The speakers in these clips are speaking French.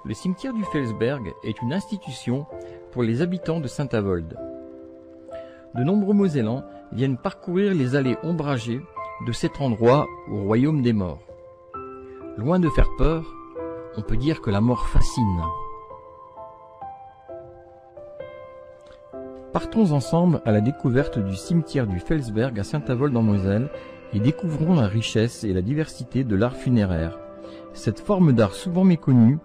Le cimetière du Felsberg est une institution pour les habitants de Saint-Avold. De nombreux Mosellans viennent parcourir les allées ombragées de cet endroit au royaume des morts. Loin de faire peur, on peut dire que la mort fascine. Partons ensemble à la découverte du cimetière du Felsberg à Saint-Avold en Moselle et découvrons la richesse et la diversité de l'art funéraire. Cette forme d'art souvent méconnue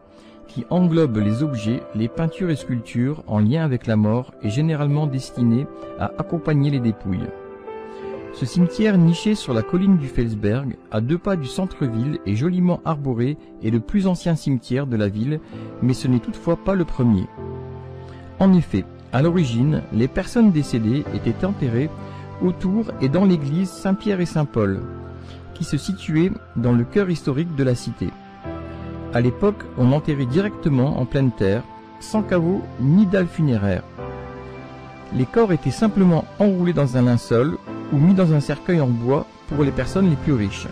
qui englobe les objets, les peintures et sculptures en lien avec la mort est généralement destinée à accompagner les dépouilles. Ce cimetière niché sur la colline du Felsberg, à 2 pas du centre-ville et joliment arboré, est le plus ancien cimetière de la ville, mais ce n'est toutefois pas le premier. En effet, à l'origine, les personnes décédées étaient enterrées autour et dans l'église Saint-Pierre et Saint-Paul, qui se situait dans le cœur historique de la cité. À l'époque, on enterrait directement en pleine terre, sans caveau ni dalle funéraire. Les corps étaient simplement enroulés dans un linceul ou mis dans un cercueil en bois pour les personnes les plus riches.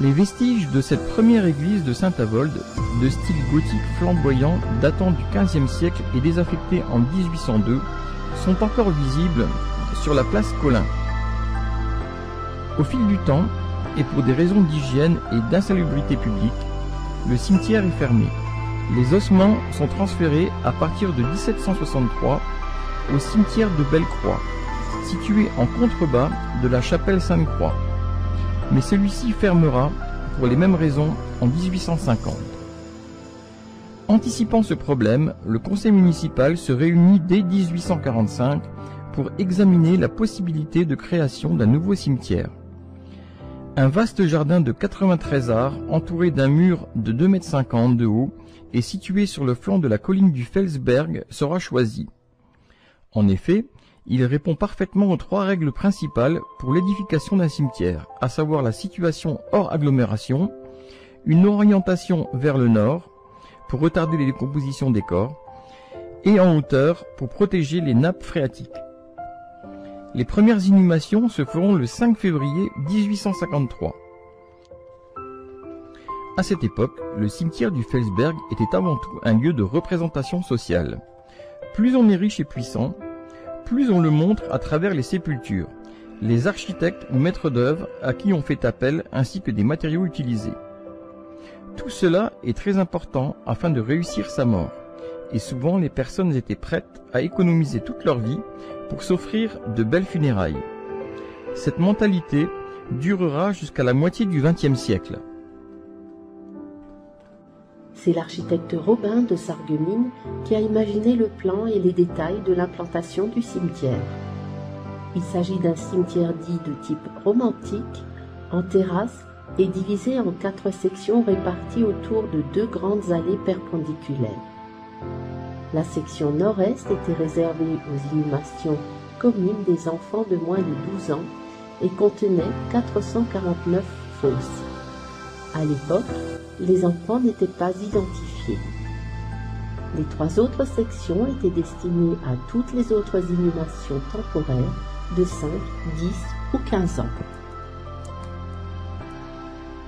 Les vestiges de cette première église de Saint-Avold, de style gothique flamboyant datant du XVe siècle et désaffectée en 1802, sont encore visibles sur la place Colin. Au fil du temps, et pour des raisons d'hygiène et d'insalubrité publique, le cimetière est fermé. Les ossements sont transférés à partir de 1763 au cimetière de Belle-Croix, situé en contrebas de la chapelle Sainte-Croix. Mais celui-ci fermera, pour les mêmes raisons, en 1850. Anticipant ce problème, le conseil municipal se réunit dès 1845 pour examiner la possibilité de création d'un nouveau cimetière. Un vaste jardin de 93 arts, entouré d'un mur de 2,50 m de haut et situé sur le flanc de la colline du Felsberg, sera choisi. En effet, il répond parfaitement aux 3 règles principales pour l'édification d'un cimetière, à savoir la situation hors agglomération, une orientation vers le nord pour retarder les décompositions des corps, et en hauteur pour protéger les nappes phréatiques. Les premières inhumations se feront le 5 février 1853. À cette époque, le cimetière du Felsberg était avant tout un lieu de représentation sociale. Plus on est riche et puissant, plus on le montre à travers les sépultures, les architectes ou maîtres d'œuvre à qui on fait appel ainsi que des matériaux utilisés. Tout cela est très important afin de réussir sa mort, et souvent les personnes étaient prêtes à économiser toute leur vie pour s'offrir de belles funérailles. Cette mentalité durera jusqu'à la moitié du XXe siècle. C'est l'architecte Robin de Sarreguemines qui a imaginé le plan et les détails de l'implantation du cimetière. Il s'agit d'un cimetière dit de type romantique, en terrasse et divisé en 4 sections réparties autour de 2 grandes allées perpendiculaires. La section nord-est était réservée aux inhumations communes des enfants de moins de 12 ans et contenait 449 fosses. À l'époque, les enfants n'étaient pas identifiés. Les 3 autres sections étaient destinées à toutes les autres inhumations temporaires de 5, 10 ou 15 ans.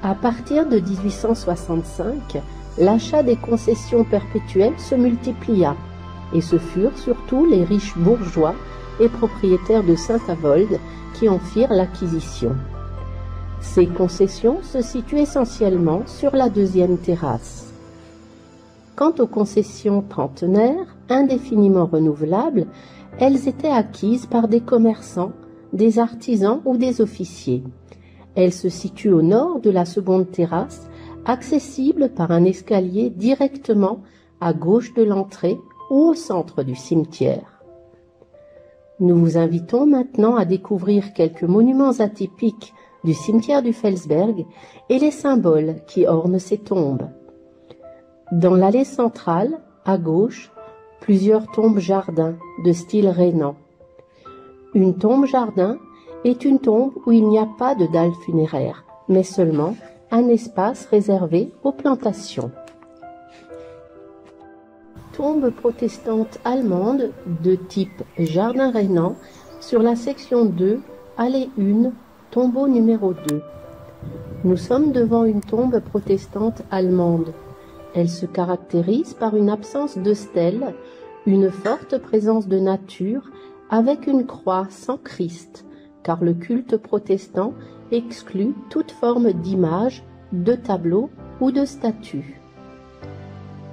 À partir de 1865, l'achat des concessions perpétuelles se multiplia, et ce furent surtout les riches bourgeois et propriétaires de Saint-Avold qui en firent l'acquisition. Ces concessions se situent essentiellement sur la 2e terrasse. Quant aux concessions trentenaires, indéfiniment renouvelables, elles étaient acquises par des commerçants, des artisans ou des officiers. Elles se situent au nord de la 2e terrasse, accessible par un escalier directement à gauche de l'entrée ou au centre du cimetière. Nous vous invitons maintenant à découvrir quelques monuments atypiques du cimetière du Felsberg et les symboles qui ornent ces tombes. Dans l'allée centrale, à gauche, plusieurs tombes jardins de style rhénan. Une tombe jardin est une tombe où il n'y a pas de dalle funéraire, mais seulement un espace réservé aux plantations. Tombe protestante allemande de type jardin rhénan sur la section 2, allée 1, tombeau numéro 2. Nous sommes devant une tombe protestante allemande. Elle se caractérise par une absence de stèle, une forte présence de nature avec une croix sans Christ, car le culte protestant exclut toute forme d'image, de tableau ou de statue.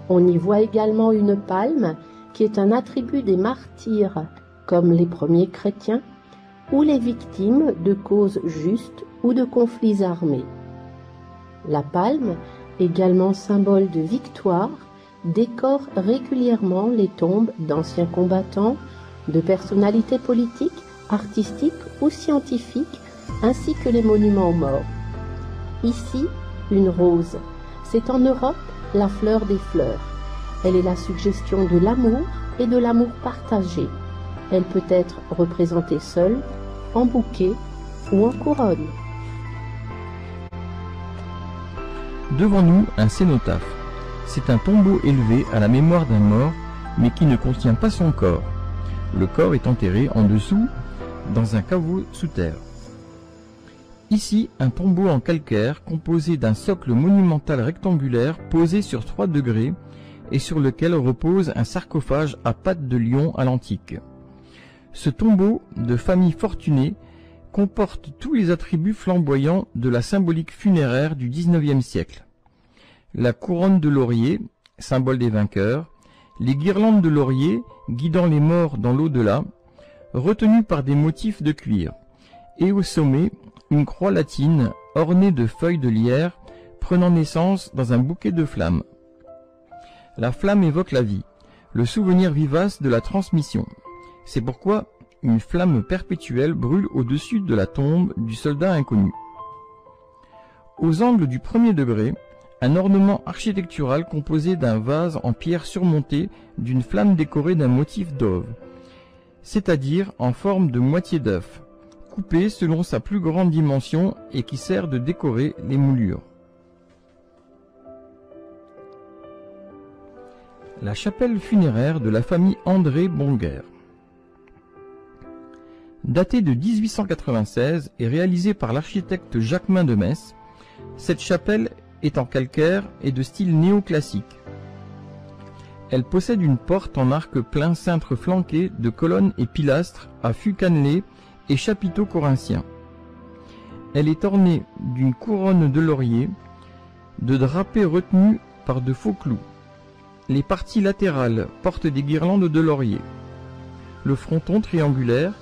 On y voit également une palme qui est un attribut des martyrs, comme les premiers chrétiens, ou les victimes de causes justes ou de conflits armés. La palme, également symbole de victoire, décore régulièrement les tombes d'anciens combattants, de personnalités politiques, artistiques ou scientifiques, ainsi que les monuments aux morts. Ici, une rose. C'est en Europe la fleur des fleurs. Elle est la suggestion de l'amour et de l'amour partagé. Elle peut être représentée seule, en bouquet ou en couronne. Devant nous, un cénotaphe. C'est un tombeau élevé à la mémoire d'un mort, mais qui ne contient pas son corps. Le corps est enterré en dessous, dans un caveau sous terre. Ici, un tombeau en calcaire composé d'un socle monumental rectangulaire posé sur 3 degrés et sur lequel repose un sarcophage à pattes de lion à l'antique. Ce tombeau de famille fortunée comporte tous les attributs flamboyants de la symbolique funéraire du XIXe siècle. La couronne de laurier, symbole des vainqueurs, les guirlandes de laurier guidant les morts dans l'au-delà, retenues par des motifs de cuir, et au sommet, une croix latine ornée de feuilles de lierre prenant naissance dans un bouquet de flammes. La flamme évoque la vie, le souvenir vivace de la transmission. C'est pourquoi une flamme perpétuelle brûle au-dessus de la tombe du soldat inconnu. Aux angles du premier degré, un ornement architectural composé d'un vase en pierre surmonté d'une flamme décorée d'un motif d'ove, c'est-à-dire en forme de moitié d'œuf, coupé selon sa plus grande dimension et qui sert de décorer les moulures. La chapelle funéraire de la famille André Bonguer. Datée de 1896 et réalisée par l'architecte Jacquemin de Metz, cette chapelle est en calcaire et de style néoclassique. Elle possède une porte en arc plein cintre flanqué de colonnes et pilastres à fûts cannelés et chapiteaux corinthiens. Elle est ornée d'une couronne de laurier, de drapés retenus par de faux clous. Les parties latérales portent des guirlandes de laurier. Le fronton triangulaire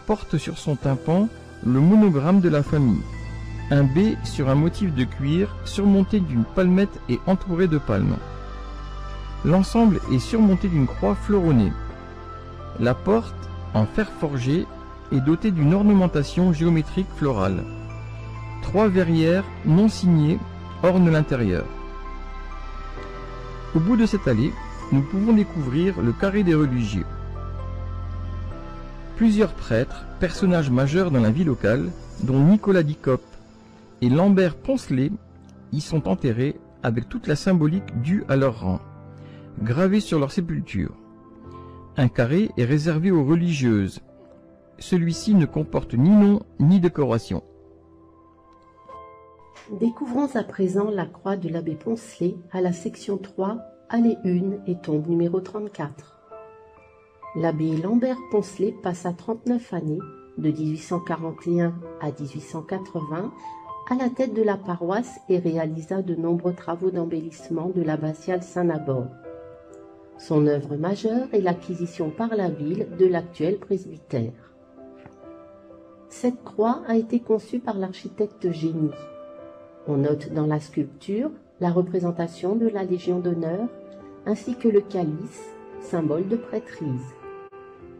porte sur son tympan le monogramme de la famille, un B sur un motif de cuir surmonté d'une palmette et entouré de palmes. L'ensemble est surmonté d'une croix fleuronnée. La porte, en fer forgé, est dotée d'une ornementation géométrique florale. 3 verrières non signées ornent l'intérieur. Au bout de cette allée, nous pouvons découvrir le carré des religieux. Plusieurs prêtres, personnages majeurs dans la vie locale, dont Nicolas Dicop et Lambert Poncelet, y sont enterrés avec toute la symbolique due à leur rang, gravée sur leur sépulture. Un carré est réservé aux religieuses. Celui-ci ne comporte ni nom ni décoration. Découvrons à présent la croix de l'abbé Poncelet à la section 3, allée 1 et tombe numéro 34. L'abbé Lambert Poncelet passa 39 années, de 1841 à 1880, à la tête de la paroisse et réalisa de nombreux travaux d'embellissement de l'abbatiale Saint-Nabor. Son œuvre majeure est l'acquisition par la ville de l'actuel presbytère. Cette croix a été conçue par l'architecte Génie. On note dans la sculpture la représentation de la Légion d'honneur ainsi que le calice, symbole de prêtrise.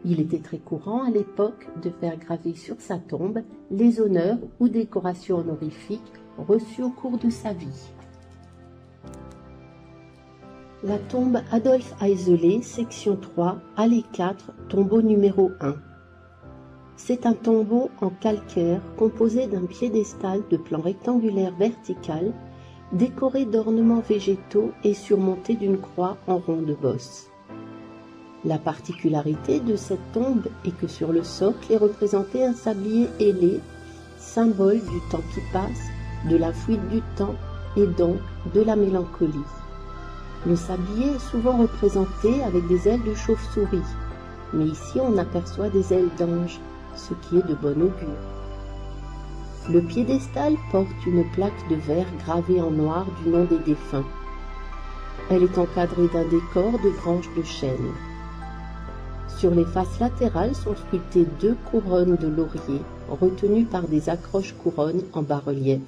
Il était très courant à l'époque de faire graver sur sa tombe les honneurs ou décorations honorifiques reçues au cours de sa vie. La tombe Adolphe Aiselé, section 3, allée 4, tombeau numéro 1. C'est un tombeau en calcaire composé d'un piédestal de plan rectangulaire vertical, décoré d'ornements végétaux et surmonté d'une croix en rond de bosse. La particularité de cette tombe est que sur le socle est représenté un sablier ailé, symbole du temps qui passe, de la fuite du temps et donc de la mélancolie. Le sablier est souvent représenté avec des ailes de chauve-souris, mais ici on aperçoit des ailes d'ange, ce qui est de bon augure. Le piédestal porte une plaque de verre gravée en noir du nom des défunts. Elle est encadrée d'un décor de branches de chêne. Sur les faces latérales sont sculptées 2 couronnes de laurier, retenues par des accroches-couronnes en bas-relief.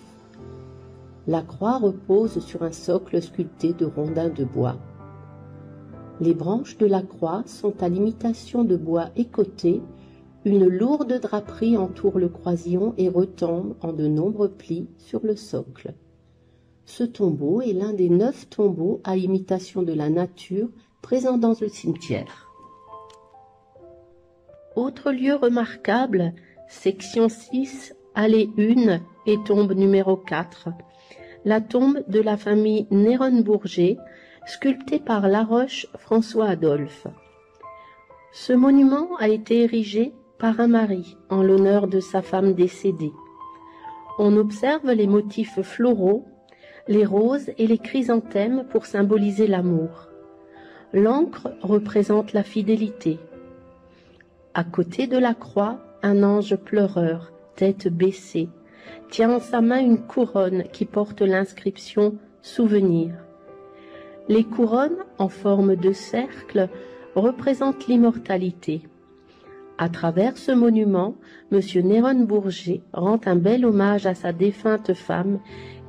La croix repose sur un socle sculpté de rondins de bois. Les branches de la croix sont à l'imitation de bois écoté. Une lourde draperie entoure le croisillon et retombe en de nombreux plis sur le socle. Ce tombeau est l'un des 9 tombeaux à imitation de la nature présents dans le cimetière. Autre lieu remarquable, section 6, allée 1 et tombe numéro 4, la tombe de la famille Néron-Bourget, sculptée par Laroche François-Adolphe. Ce monument a été érigé par un mari en l'honneur de sa femme décédée. On observe les motifs floraux, les roses et les chrysanthèmes pour symboliser l'amour. L'encre représente la fidélité. À côté de la croix, un ange pleureur, tête baissée, tient en sa main une couronne qui porte l'inscription « Souvenir ». Les couronnes, en forme de cercle, représentent l'immortalité. À travers ce monument, M. Néron-Bourget rend un bel hommage à sa défunte femme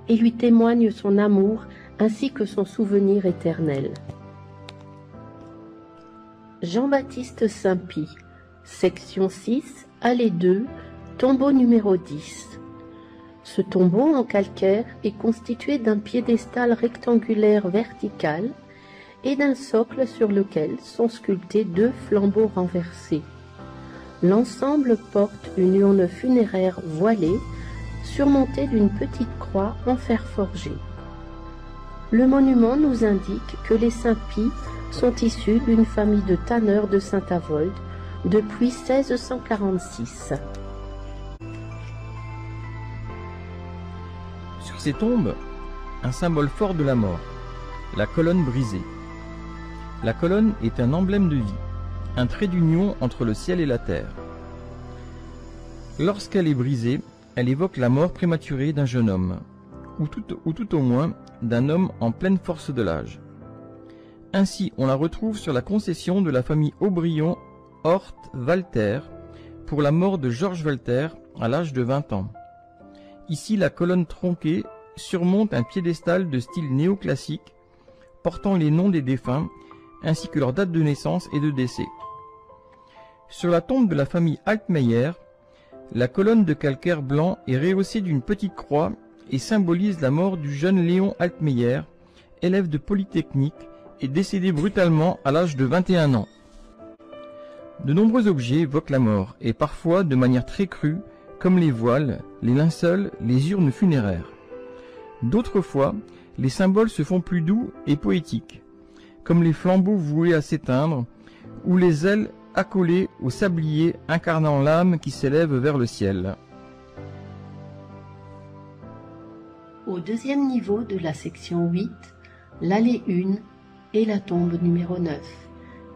et lui témoigne son amour ainsi que son souvenir éternel. Jean-Baptiste Saint-Pie, section 6, allée 2, tombeau numéro 10. Ce tombeau en calcaire est constitué d'un piédestal rectangulaire vertical et d'un socle sur lequel sont sculptés 2 flambeaux renversés. L'ensemble porte une urne funéraire voilée, surmontée d'une petite croix en fer forgé. Le monument nous indique que les Saint-Pie sont issus d'une famille de tanneurs de Saint-Avold depuis 1646. Sur ces tombes, un symbole fort de la mort, la colonne brisée. La colonne est un emblème de vie, un trait d'union entre le ciel et la terre. Lorsqu'elle est brisée, elle évoque la mort prématurée d'un jeune homme, ou tout au moins d'un homme en pleine force de l'âge. Ainsi, on la retrouve sur la concession de la famille Aubryon Horth-Walter pour la mort de Georges Walter à l'âge de 20 ans. Ici, la colonne tronquée surmonte un piédestal de style néoclassique portant les noms des défunts ainsi que leur date de naissance et de décès. Sur la tombe de la famille Altmeyer, la colonne de calcaire blanc est rehaussée d'une petite croix et symbolise la mort du jeune Léon Altmeyer, élève de Polytechnique et décédé brutalement à l'âge de 21 ans. De nombreux objets évoquent la mort et parfois de manière très crue, comme les voiles, les linceuls, les urnes funéraires. D'autres fois, les symboles se font plus doux et poétiques, comme les flambeaux voués à s'éteindre, ou les ailes accolées au sablier incarnant l'âme qui s'élève vers le ciel. Au deuxième niveau de la section 8, l'allée 1 et la tombe numéro 9,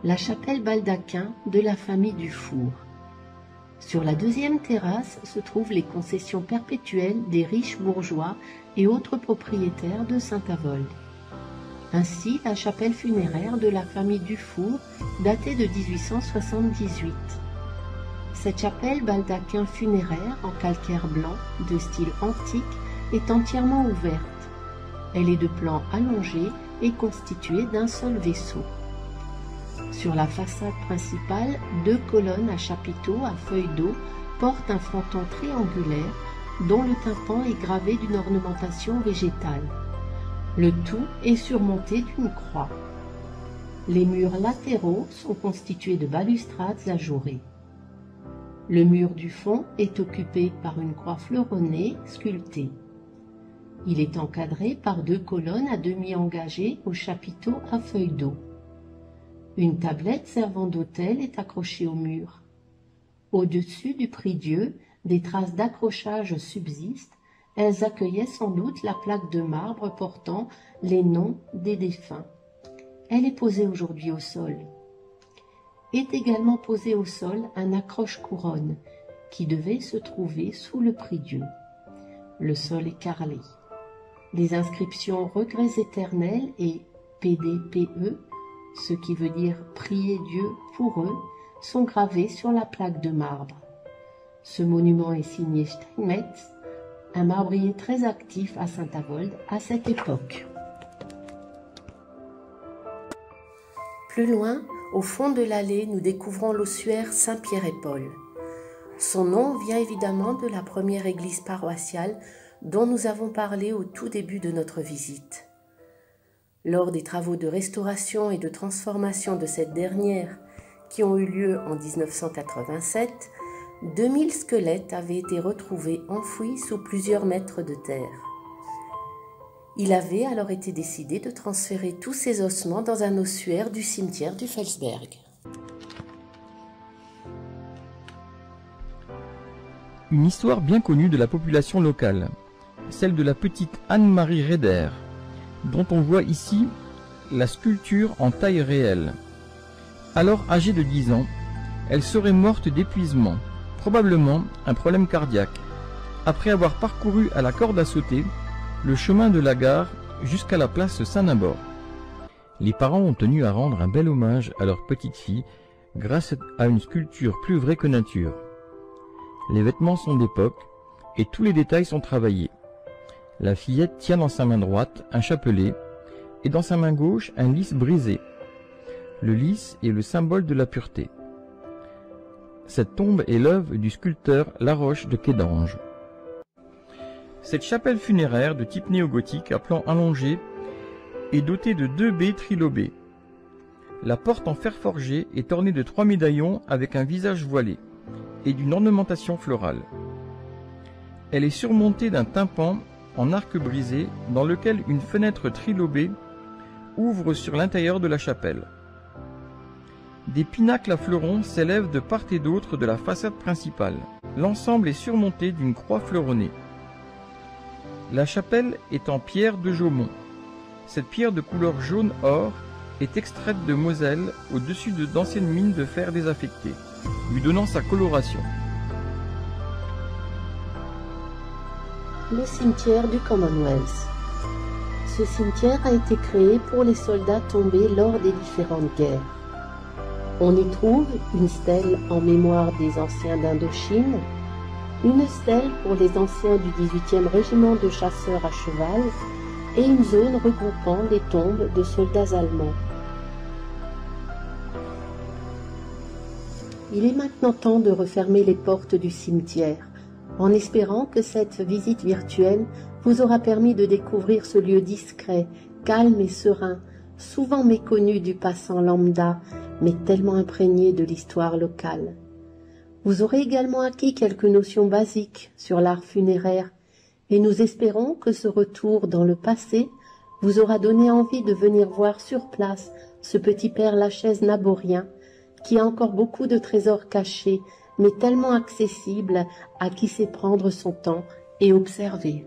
la chapelle baldaquin de la famille Dufour. Sur la deuxième terrasse se trouvent les concessions perpétuelles des riches bourgeois et autres propriétaires de Saint-Avold. Ainsi, la chapelle funéraire de la famille Dufour, datée de 1878. Cette chapelle baldaquin funéraire en calcaire blanc, de style antique, est entièrement ouverte. Elle est de plan allongé et constituée d'un seul vaisseau. Sur la façade principale, 2 colonnes à chapiteaux à feuilles d'eau portent un fronton triangulaire dont le tympan est gravé d'une ornementation végétale. Le tout est surmonté d'une croix. Les murs latéraux sont constitués de balustrades ajourées. Le mur du fond est occupé par une croix fleuronnée sculptée. Il est encadré par 2 colonnes à demi engagées aux chapiteaux à feuilles d'eau. Une tablette servant d'autel est accrochée au mur. Au-dessus du prie-dieu, des traces d'accrochage subsistent. Elles accueillaient sans doute la plaque de marbre portant les noms des défunts. Elle est posée aujourd'hui au sol. Est également posé au sol un accroche-couronne qui devait se trouver sous le prie-dieu. Le sol est carrelé. Les inscriptions « Regrets éternels » et « PDPE », ce qui veut dire « Prier Dieu pour eux », sont gravées sur la plaque de marbre. Ce monument est signé Steinmetz, un marbrier très actif à Saint-Avold à cette époque. Plus loin, au fond de l'allée, nous découvrons l'ossuaire Saint-Pierre et Paul. Son nom vient évidemment de la première église paroissiale dont nous avons parlé au tout début de notre visite. Lors des travaux de restauration et de transformation de cette dernière, qui ont eu lieu en 1987, 2000 squelettes avaient été retrouvés enfouis sous plusieurs mètres de terre. Il avait alors été décidé de transférer tous ces ossements dans un ossuaire du cimetière du Felsberg. Une histoire bien connue de la population locale, celle de la petite Anne-Marie Reder, dont on voit ici la sculpture en taille réelle. Alors âgée de 10 ans, elle serait morte d'épuisement, probablement un problème cardiaque, après avoir parcouru à la corde à sauter le chemin de la gare jusqu'à la place Saint-Nimbord. Les parents ont tenu à rendre un bel hommage à leur petite fille grâce à une sculpture plus vraie que nature. Les vêtements sont d'époque et tous les détails sont travaillés. La fillette tient dans sa main droite un chapelet et dans sa main gauche un lys brisé. Le lys est le symbole de la pureté. Cette tombe est l'œuvre du sculpteur Laroche de Kédange. Cette chapelle funéraire de type néogothique à plan allongé est dotée de 2 baies trilobées. La porte en fer forgé est ornée de 3 médaillons avec un visage voilé et d'une ornementation florale. Elle est surmontée d'un tympan en arc brisé dans lequel une fenêtre trilobée ouvre sur l'intérieur de la chapelle. Des pinacles à fleurons s'élèvent de part et d'autre de la façade principale. L'ensemble est surmonté d'une croix fleuronnée. La chapelle est en pierre de Jaumont. Cette pierre de couleur jaune-or est extraite de Moselle au-dessus d'anciennes mines de fer désaffectées, lui donnant sa coloration. Le cimetière du Commonwealth. Ce cimetière a été créé pour les soldats tombés lors des différentes guerres. On y trouve une stèle en mémoire des anciens d'Indochine, une stèle pour les anciens du 18e régiment de chasseurs à cheval et une zone regroupant les tombes de soldats allemands. Il est maintenant temps de refermer les portes du cimetière, en espérant que cette visite virtuelle vous aura permis de découvrir ce lieu discret, calme et serein, souvent méconnu du passant lambda, mais tellement imprégné de l'histoire locale. Vous aurez également acquis quelques notions basiques sur l'art funéraire, et nous espérons que ce retour dans le passé vous aura donné envie de venir voir sur place ce petit Père-Lachaise naborien, qui a encore beaucoup de trésors cachés, mais tellement accessibles à qui sait prendre son temps et observer.